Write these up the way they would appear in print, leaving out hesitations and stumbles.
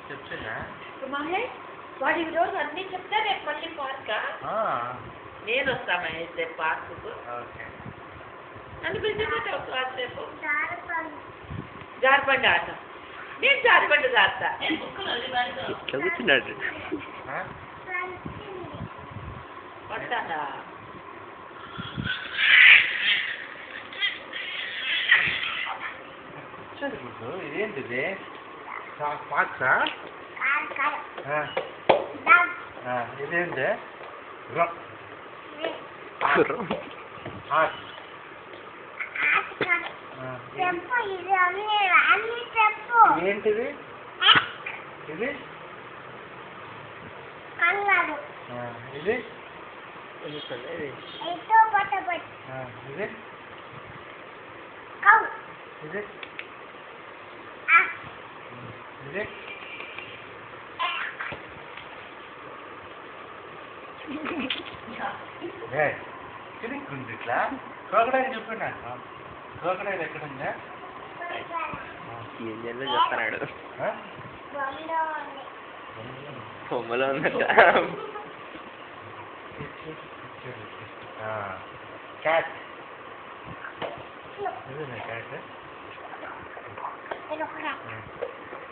చెప్తున్నా మహేష్ వాడు ఈరోజు అన్నీ చెప్తే రేపు మళ్ళీ పార్కా నేను వస్తాను అయితే పార్కుకు ఓకే నన్ను పిలిచిపోతావు కాసేపు జారిబండి ఆట నేను జారిబండి ఆడతా ఇట్లా కూర్చున్నాడు వస్తానా గుడ్డు ఇదేంటిది పాక్సా ఇదేంటి ఏంటిది ఇది ఇది ఇది ఇది ఇది తిరిగి ఇట్లా క్రోకడైల్ చెప్పండి క్రోకడైల్ ఎక్కడుందా ఏం చేయాలో చెప్తున్నాడు బొమ్మలో ఉన్నట్ట క్యాట్ క్యాట్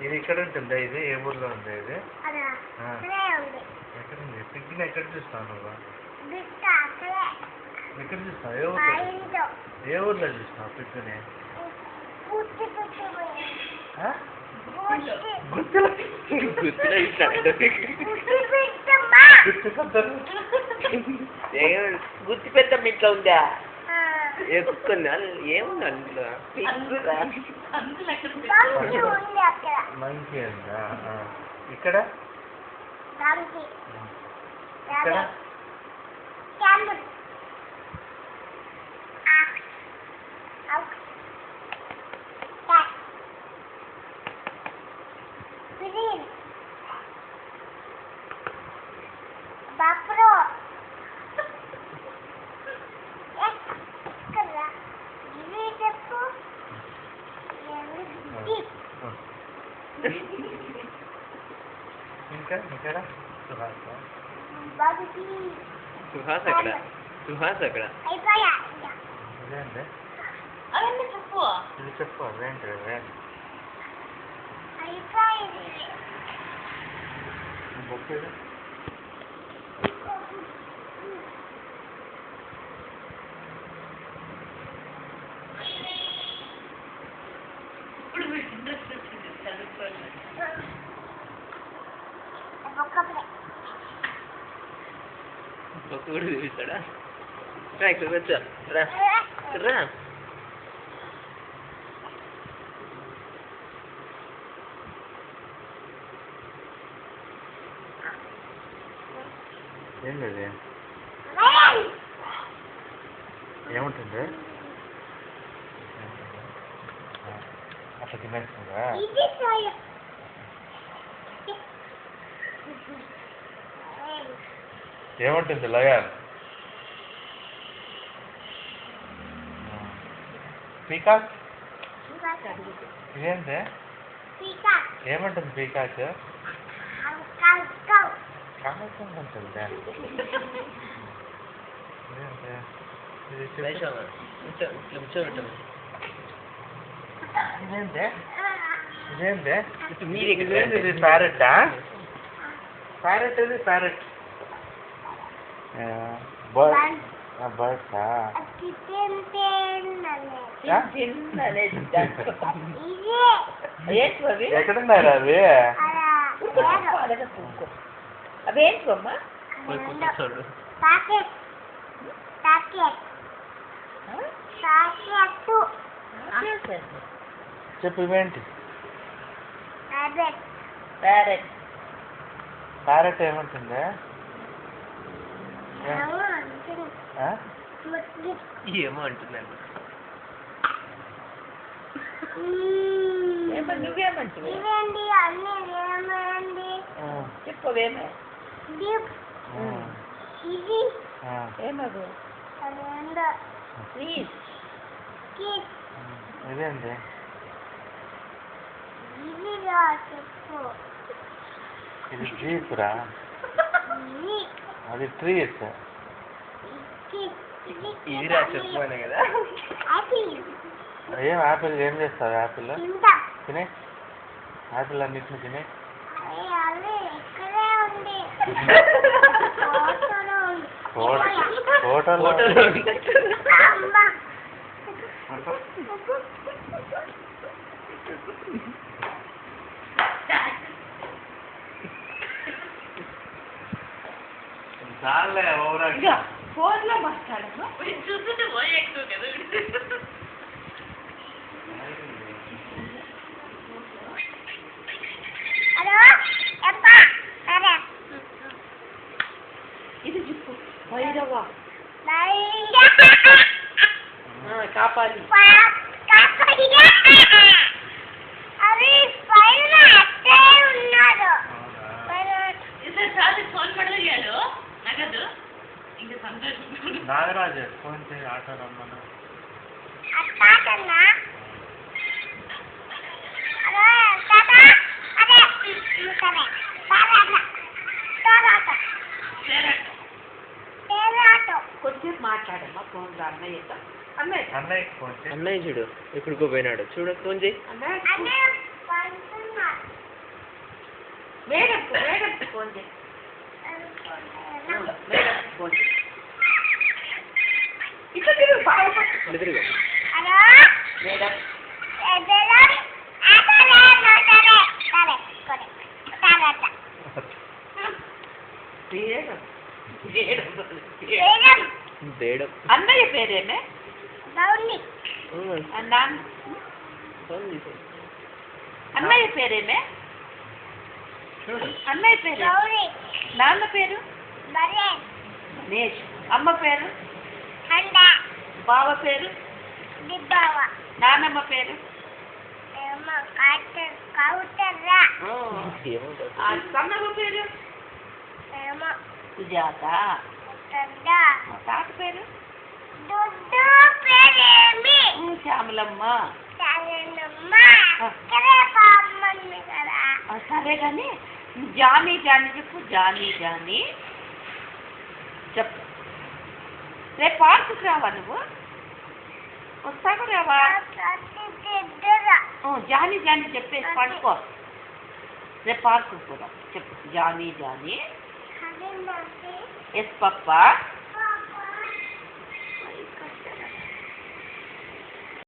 ఇది ఎక్కడ ఉంటుందా ఇది ఏ ఊర్లో ఉందా ఇది ఎక్కడుంది పిగ్గిని ఎక్కడ చూస్తావు నువ్వు ఎక్కడ చూస్తావు ఏ ఊర్లో చూస్తావు పిగ్గిని గుర్తులో గుర్తు పెద్ద ఇంట్లో ఉందా ఎక్కున్నా ఏముంది అందులో మంచి ఉందా ఇక్కడ ఇక్కడ ఇంకా ఇక్కడ సుహాస్ అక్కడ సుహాస్ అక్కడ ఇదేంటి అవన్నీ చెప్పు ఇది చెప్పు అదేంటి బొక్కేది ఇప్పుడు మీకు ఇంట్రెస్ట్ వచ్చింది చదువుకోవాలి బొక్క కూడా చూపిస్తాడా రా ఇక్కడికి వచ్చా రా రా ఏం లేదు ఏముంటుంది అట్లా తినేస్తుందా ఏముంటుంది లయర్ పీకాక్ ఇదేంటి ఏముంటుంది పీకాక్ కామర్సం ఉంటుందా ఇదేంటి ఇదేంటి ఇది ప్యారెట్టా ప్యారెట్ ఇది ప్యారెట్ బర్డ్సా ఎక్కడున్నారు అవి అవేంటి అమ్మా చూడు చెప్పు ఇవేంటి ప్యారెట్ ప్యారెట్ ఏముంటుందా ఏమో అంటున్నాను నువ్వేమంటావు చెప్పవేమే ఏమదు ప్లీజ్ ఇదేంటి ఇది జీప్ రా, అది ట్రీస్. ఇదిరా చెప్పాను కదా. ఏం యాపిల్ ఏం చేస్తావు? యాపిల్ తినే, యాపిల్ అన్నిటిని తినే. హోటల్ చాలే ఓవరా. ఫోన్లో మాట్లాడమ్మా, చూస్తుంటే పోయి ఎక్కువ కదా. ఇది చెప్పు. భైరవ కాపాలి. నాగరాజు ఫోన్ చేయి, ఆటో రమ్మను. కొద్దిసేపు మాట్లాడమ్మా ఫోన్లో అన్నయ్యతో. అన్నయ్యకి ఫోన్ చేయి. అన్నయ్య చూడు ఎక్కడికో పోయినాడు, చూడు ఫోన్ చేయి. మేడం ఫోన్ చేయి. మేడం ఫోన్ చేయి. ఇక్కడ తిరుగు, బాగా తిరుగు. మేడం బేడం. అన్నయ్య పేరేమే? అన్నయ్య పేరేమే? అన్నయ్య పేరు, నాన్న పేరు నేష్, అమ్మ పేరు, బావ పేరు, నాన్నమ్మ పేరు, సన్నమ్మ పేరు సుజాత, తాత పేరు శ్యామలమ్మ. సరే కానీ జానీ జానీ చెప్పు. జానీ జానీ చెప్పు. రేపు పార్కుకి రావా నువ్వు? వస్తాకు రావా? జానీ జానీ చెప్పేసి పడుకో. రేపు పార్కుకి పోదాం చెప్పు. జానీ జానీ ఎస్ పప్పా.